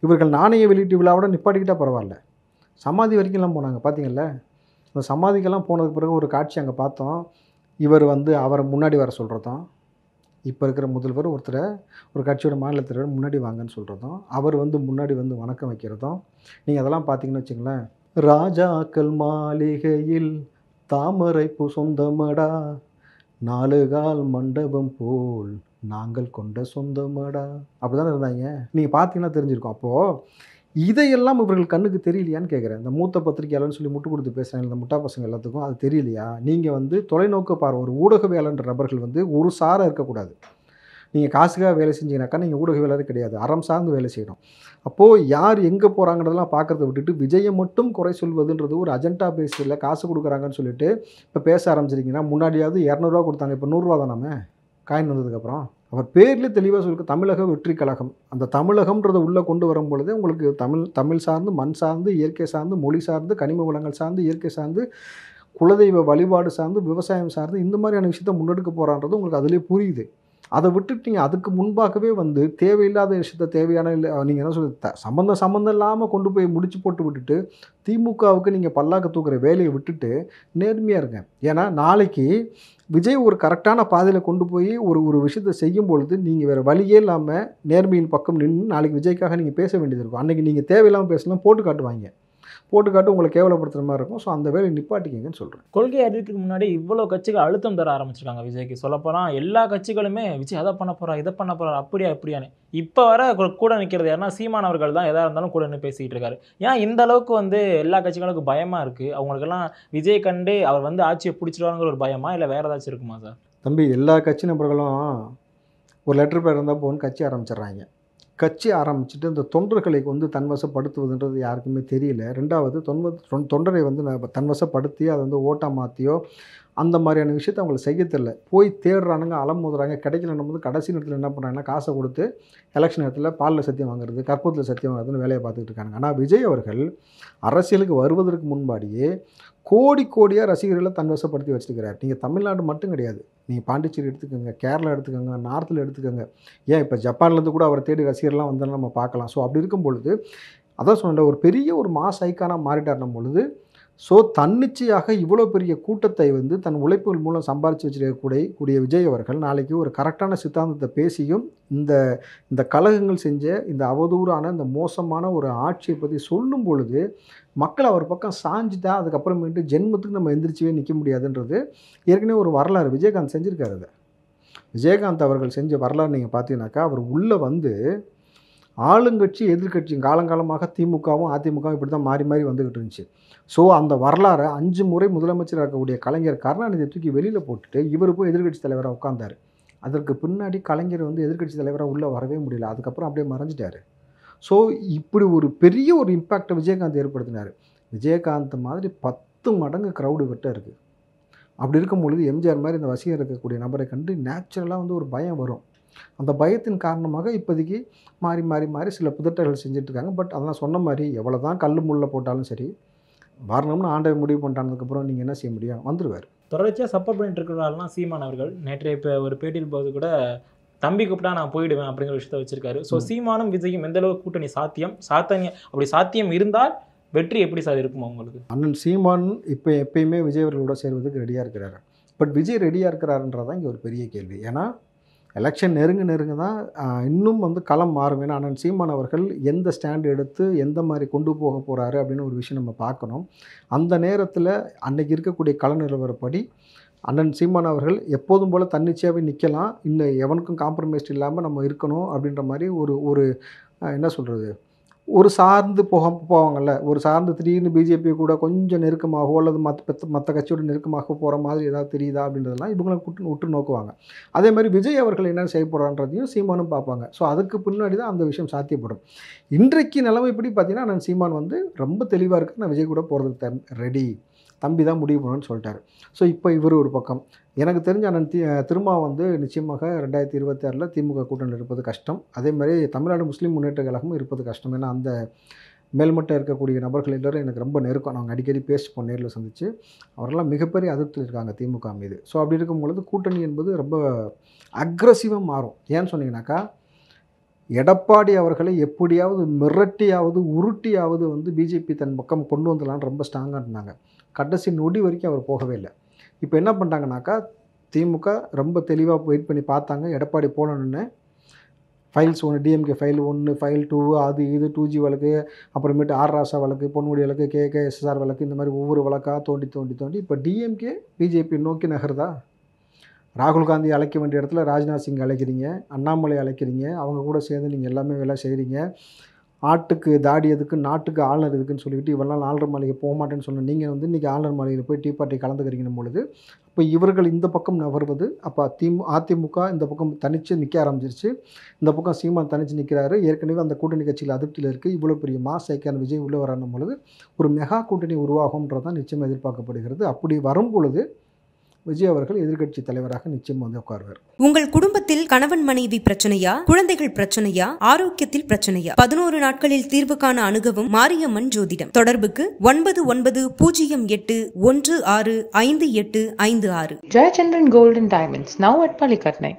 S3: இவர்கள் நாணய வெளியீட்டு விழாவோட நிப்பாட்டிக்கிட்டால் பரவாயில்ல, சமாதி வரைக்கும்லாம் போனாங்க பார்த்தீங்கல்ல. அந்த சமாதிக்கெல்லாம் போனதுக்கு பிறகு ஒரு காட்சி அங்கே பார்த்தோம். இவர் வந்து அவரை முன்னாடி வர சொல்கிறதும், இப்போ இருக்கிற முதல்வர் ஒரு கட்சியோட மாநில தலைவர் முன்னாடி வாங்கன்னு சொல்கிறதும், அவர் வந்து முன்னாடி வந்து வணக்கம் வைக்கிறதும், நீங்கள் அதெல்லாம் பார்த்தீங்கன்னு வச்சுங்களேன். ராஜாக்கள் மாளிகையில் தாமரை பூ சொந்தமடா, 4 கால் மண்டபம் போல் நாங்கள் கொண்ட சொந்தமடா, அப்படி தானே இருந்தாங்க. நீங்கள் பார்த்தீங்கன்னா தெரிஞ்சிருக்கும். அப்போது இதையெல்லாம் இவர்கள் கண்ணுக்கு தெரியலையான்னு கேட்குறேன். இந்த மூத்த பத்திரிகையாளர்னு சொல்லி முட்டு கொடுத்து பேசுகிறாங்க இந்த முட்டா பசங்க எல்லாத்துக்கும் அது தெரியலையா? நீங்கள் வந்து தொலைநோக்கு பார்வை, ஒரு ஊடகவியலாளர் நபர்கள் வந்து ஒரு சாராக இருக்கக்கூடாது. நீங்கள் காசுக்காக வேலை செஞ்சீங்கன்னாக்கா நீங்கள் ஊடகவியலாளர் கிடையாது, அறம் சார்ந்து வேலை செய்யணும். அப்போது யார் எங்கே போகிறாங்கிறதெல்லாம் பார்க்குறத விட்டுட்டு விஜயை மட்டும் குறை சொல்வதுன்றது ஒரு அஜெண்டா பேஸில் காசு கொடுக்குறாங்கன்னு சொல்லிட்டு இப்போ பேச ஆரம்பிச்சிருக்கீங்கன்னா, முன்னாடியாவது 200 கொடுத்தாங்க, இப்போ 100 தான் நம்ம காயின் வந்ததுக்கப்புறம். அவர் பேர்லேயே தெளிவாக சொல்லிருக்கு, தமிழக வெற்றி கழகம். அந்த தமிழகம்ன்றதை உள்ளே கொண்டு வரும் பொழுதே உங்களுக்கு தமிழ் சார்ந்து, மண் சார்ந்து, இயற்கை சார்ந்து, மொழி சார்ந்து, கனிம வளங்கள் சார்ந்து, இயற்கை சார்ந்து, குலதெய்வ வழிபாடு சார்ந்து, விவசாயம் சார்ந்து, இந்த மாதிரியான விஷயத்தை முன்னெடுக்க போகிறான்றது உங்களுக்கு அதிலே புரியுது. அதை விட்டுட்டு நீங்கள் அதுக்கு முன்பாகவே வந்து தேவையில்லாத விஷயத்த தேவையான நீங்கள் என்ன சொல்றது சம்மந்தம் இல்லாமல் கொண்டு போய் முடிச்சு போட்டு விட்டுட்டு திமுகவுக்கு நீங்கள் பல்லாக்க தூக்குற வேலையை விட்டுட்டு நேர்மையாக இருங்க. ஏன்னா நாளைக்கு விஜய் ஒரு கரெக்டான பாதையில் கொண்டு போய் ஒரு விஷயத்தை செய்யும் பொழுது நீங்கள் வேறு வழியே இல்லாமல் நேர்மையின் பக்கம் நின்று நாளைக்கு விஜய்க்காக நீங்கள் பேச வேண்டியது இருக்கும். அன்றைக்கி நீங்கள் தேவையில்லாமல் பேசலாம் போட்டு காட்டுவாங்க, போட்டு காட்டு உங்களை கேவலப்படுத்துகிற மாதிரி இருக்கும். ஸோ அந்த வேலையை நிப்பாட்டிக்கிங்கன்னு சொல்கிறேன்.
S4: கொள்கை அறிவிக்கிறதுக்கு முன்னாடி இவ்வளோ கட்சிகள் அழுத்தம் தர ஆரம்பிச்சிருக்காங்க விஜய்க்கு. சொல்லப்போனால் எல்லா கட்சிகளுமே விஜய் அதை பண்ண போகிறா இதை பண்ண போகிறா அப்படியான்னு இப்போ வர கூட நிற்கிறது யாருன்னா சீமான் அவர்கள் தான். எதாக இருந்தாலும் கூட நின்று பேசிக்கிட்டு இருக்காரு. ஏன் இந்த அளவுக்கு வந்து எல்லா கட்சிகளுக்கும் பயமாக இருக்குது? அவங்களுக்கெல்லாம் விஜய் கண்டு அவர் வந்து ஆட்சியை பிடிச்சிடுவாங்கிற ஒரு பயமா இல்லை வேறு ஏதாச்சும் இருக்குமா சார்?
S3: தம்பி, எல்லா கட்சி நபர்களும் ஒரு லெட்டர் பேர் இருந்தால் போகணும்னு கட்சி ஆரம்பிச்சிடுறாங்க. கட்சி ஆரம்பிச்சுட்டு இந்த தொண்டர்களை வந்து தன்வசப்படுத்துவதுன்றது யாருக்குமே தெரியல. ரெண்டாவது தொண்டரை வந்து தன்வசப்படுத்தி அதை வந்து ஓட்டாக மாற்றியோ அந்த மாதிரியான விஷயத்தை அவங்களுக்கு செய்ய தெரியல. போய் தேடுறானுங்க, அலமோதுறாங்க, கிடைக்கலன்னும் போது கடைசி நேரத்தில் என்ன பண்ணுறாங்கன்னா காசை கொடுத்து எலெக்ஷன் நேரத்தில் பாலில் சத்தியம் வாங்குறது, கற்பூரத்தில் சத்தியம் வாங்குறதுன்னு வேலையை பார்த்துக்கிட்டு இருக்காங்க. ஆனால் விஜய் அவர்கள் அரசியலுக்கு வருவதற்கு முன்பாடியே கோடியாக ரசிகர்களை தன்வசப்படுத்தி வச்சுருக்கிறார். நீங்கள் தமிழ்நாடு மட்டும் கிடையாது, நீங்கள் பாண்டிச்சேரி எடுத்துக்கோங்க, கேரளா எடுத்துக்கோங்க, நார்த்தில் எடுத்துக்கோங்க, ஏன் இப்போ ஜப்பான்லேருந்து கூட அவரை தேடி ரசிகர்லாம் வந்தாலும் நம்ம பார்க்கலாம். ஸோ அப்படி இருக்கும் பொழுது அதான் சொன்ன ஒரு பெரிய ஒரு மாஸ் ஐக்கானாக மாறிட்டார்னும் பொழுது ஸோ தன்னிச்சையாக இவ்வளோ பெரிய கூட்டத்தை வந்து தன் உழைப்புகள் மூலம் சம்பாரித்து வச்சிருக்கக்கூடிய விஜய் அவர்கள் நாளைக்கு ஒரு கரெக்டான சித்தாந்தத்தை பேசியும் இந்த கழகங்கள் செஞ்ச இந்த அவதூறான இந்த மோசமான ஒரு ஆட்சியை பற்றி சொல்லும் பொழுது மக்கள் அவர் பக்கம் சாஞ்சிட்டா அதுக்கப்புறமேட்டு ஜென்மத்துக்கு நம்ம எந்திரிச்சவே நிற்க முடியாதுன்றது ஏற்கனவே ஒரு வரலாறு விஜயகாந்த் செஞ்சுருக்காரு. அதை விஜயகாந்த் அவர்கள் செஞ்ச வரலாறு நீங்கள் பார்த்தீங்கன்னாக்கா அவர் உள்ளே வந்து ஆளுங்கட்சி எதிர்கட்சி காலங்காலமாக திமுகவும் அதிமுகவும் இப்படி தான் மாறி வந்துக்கிட்டு இருந்துச்சு. ஸோ அந்த வரலாறை 5 முறை முதலமைச்சராக இருக்கக்கூடிய கலைஞர் கருணாநிதியை தூக்கி வெளியில் போட்டுட்டு இவர் போய் எதிர்கட்சி தலைவராக உட்கார்ந்தார். அதற்கு பின்னாடி கலைஞர் வந்து எதிர்கட்சி தலைவராக உள்ளே வரவே முடியல, அதுக்கப்புறம் அப்படியே மறைஞ்சிட்டார். ஸோ இப்படி ஒரு பெரிய ஒரு இம்பேக்டை விஜயகாந்த் ஏற்படுத்தினார். விஜயகாந்த் மாதிரி 10 மடங்கு க்ரௌடு விட்ட இருக்குது. அப்படி இருக்கும் பொழுது எம்ஜிஆர் மாதிரி இந்த வசீகர் இருக்கக்கூடிய நபரை கண்டு நேச்சுரலாக வந்து ஒரு பயம் வரும். அந்த பயத்தின் காரணமாக இப்போதைக்கு மாறி சில புதட்டல்கள் செஞ்சிட்ருக்காங்க. பட் அதெல்லாம் சொன்ன மாதிரி எவ்வளோ தான் கல் முள்ள போட்டாலும் சரி வரணும்னு ஆண்டவை முடிவு பண்ணிட்டானதுக்கப்புறம் நீங்கள் என்ன செய்ய முடியும், வந்துடுவார்.
S4: தொடர்ச்சியாக சப்போர்ட் பண்ணிட்டு இருக்கிறாருலாம் சீமான் அவர்கள். நேற்றைய இப்போ ஒரு பேட்டியில் போது கூட தம்பி கூப்பிட்டா நான் போயிடுவேன் அப்படிங்கிற விஷயத்தை வச்சிருக்காரு. ஸோ சீமானும் விஜயும் எந்த அளவுக்கு கூட்டணி சாத்தியம் அப்படி சாத்தியம் இருந்தால் வெற்றி எப்படி சார் இருக்குமா உங்களுக்கு?
S3: அண்ணன் சீமான் இப்போ எப்பயுமே விஜய் அவர்களோட சேர்வதுக்கு ரெடியாக இருக்கிறாரு. பட் விஜய் ரெடியாக இருக்கிறாருன்றதான் இங்கே ஒரு பெரிய கேள்வி. ஏன்னா எலெக்ஷன் நெருங்க தான் இன்னும் வந்து களம் மாறும். ஏன்னா அண்ணன் சீமான் அவர்கள் எந்த ஸ்டாண்ட் எடுத்து எந்த மாதிரி கொண்டு போக போகிறாரு அப்படின்னு ஒரு விஷயம் நம்ம பார்க்கணும். அந்த நேரத்தில் அன்றைக்கி இருக்கக்கூடிய கள நிலவரப்படி அண்ணன் சீமான் அவர்கள் எப்போதும் போல் தன்னிச்சையாகவே நிற்கலாம், இன்னும் எவனுக்கும் காம்ப்ரமைஸ் இல்லாமல் நம்ம இருக்கணும் அப்படின்ற மாதிரி ஒரு என்ன சொல்கிறது ஒரு சார்ந்து போவாங்கள்ல, ஒரு சார்ந்து திடீர்னு பிஜேபி கூட கொஞ்சம் நெருக்கமாகவோ அல்லது மற்ற கட்சியோட நெருக்கமாக போகிற மாதிரி ஏதாவது தெரியுதா அப்படின்றதெல்லாம் இவங்களை உற்று நோக்குவாங்க. அதே மாதிரி விஜய் அவர்கள் என்ன செய்ய போகிறான்றதையும் சீமானும் பார்ப்பாங்க. ஸோ அதுக்கு பின்னாடி தான் அந்த விஷயம் சாத்தியப்படும். இன்றைக்கு நிலைமைப்படி பார்த்தீங்கன்னா நான் சீமான் வந்து ரொம்ப தெளிவாக இருக்குது, நான் விஜய் கூட போகிறதுக்கு ரெடி, தம்பி தான் முடிவு பண்ணணும்னு சொல்லிட்டாரு. ஸோ இப்போ இவர் ஒரு பக்கம் எனக்கு தெரிஞ்ச அண்ணன் திருமா வந்து நிச்சயமாக 2026 திமுக கூட்டணியில் இருப்பது கஷ்டம். அதே மாதிரி தமிழ்நாடு முஸ்லீம் முன்னேற்ற கழகமும் இருப்பது கஷ்டம். ஏன்னா அந்த மேல்மட்டம் இருக்கக்கூடிய நபர்கள் எல்லோரும் எனக்கு ரொம்ப நெருக்கம், நாங்கள் அடிக்கடி பேசிப்போம், நேரில் சந்தித்து. அவரெல்லாம் மிகப்பெரிய அதிருப்தியில் இருக்காங்க திமுக மீது. ஸோ அப்படி இருக்கும் பொழுது கூட்டணி என்பது ரொம்ப அக்ரஸிவாக மாறும். ஏன்னு சொன்னீங்கன்னாக்கா எடப்பாடி அவர்களை எப்படியாவது மிரட்டியாவது உருட்டியாவது வந்து பிஜேபி தன் பக்கம் கொண்டு வந்துடலான்னு ரொம்ப ஸ்ட்ராங்காக இருந்தாங்க. கடைசி நொடி வரைக்கும் அவர் போகவே இல்லை. இப்போ என்ன பண்ணிட்டாங்கனாக்கா திமுக ரொம்ப தெளிவாக வெயிட் பண்ணி பார்த்தாங்க, எடப்பாடி போனோன்னு ஃபைல்ஸ் 1 டிஎம்கே ஃபைல் 1 ஃபைல் 2 அது இது 2G வழக்கு, அப்புறமேட்டு ஆர் ராசா வழக்கு, பொன்முடி வழக்கு, KKSSR வழக்கு, இந்த மாதிரி ஒவ்வொரு வழக்காக தோண்டி இப்போ டிஎம்கே பிஜேபி நோக்கி நகருதா? ராகுல் காந்தி அழைக்க வேண்டிய இடத்துல ராஜ்நாத் சிங் அழைக்கிறீங்க, அண்ணாமலை அழைக்கிறீங்க, அவங்க கூட சேர்ந்து நீங்கள் எல்லாமே வேலை செய்கிறீங்க. ஆட்டுக்கு தாடி எதுக்கு நாட்டுக்கு ஆளுநர் எதுக்குன்னு சொல்லிவிட்டு இவெல்லாம் ஆளுநர் மாளிகை போக மாட்டேன்னு சொன்ன நீங்கள் வந்து இன்றைக்கி ஆளுநர் மாளிகையில் போய் டீ பார்ட்டி கலந்துக்கிறீங்கன்னும் பொழுது இப்போ இவர்கள் இந்த பக்கம் நகர்வது, அப்போ அதிமுக இந்த பக்கம் தனித்து நிற்க ஆரம்பிச்சிருச்சு, இந்த பக்கம் சீமான் தனித்து நிற்கிறாரு. ஏற்கனவே அந்த கூட்டணி கட்சியில் அதிருப்தியில் இருக்குது. இவ்வளோ பெரிய மாஸ் ஐக்கான விஜய் உள்ளே வரானும் பொழுது ஒரு மெகா கூட்டணி உருவாகும்ன்றதான் நிச்சயமாக எதிர்பார்க்கப்படுகிறது. அப்படி வரும் பொழுது விஜய் அவர்கள் எதிர்க்கட்சி தலைவராக நிச்சயம் வந்து உட்கார்வார்.
S1: உங்கள் குடும்பத்தில் கணவன் மனைவி பிரச்சனையா, குழந்தைகள் பிரச்சனையா, ஆரோக்கியத்தில் பிரச்சனையா? 11 நாட்களில் தீர்வு காண அணுகவும் மாரியம்மன் ஜோதிடம். தொடர்புக்கு 9908165856.
S2: Jayachandran Gold and Diamonds, now at Palikatnai.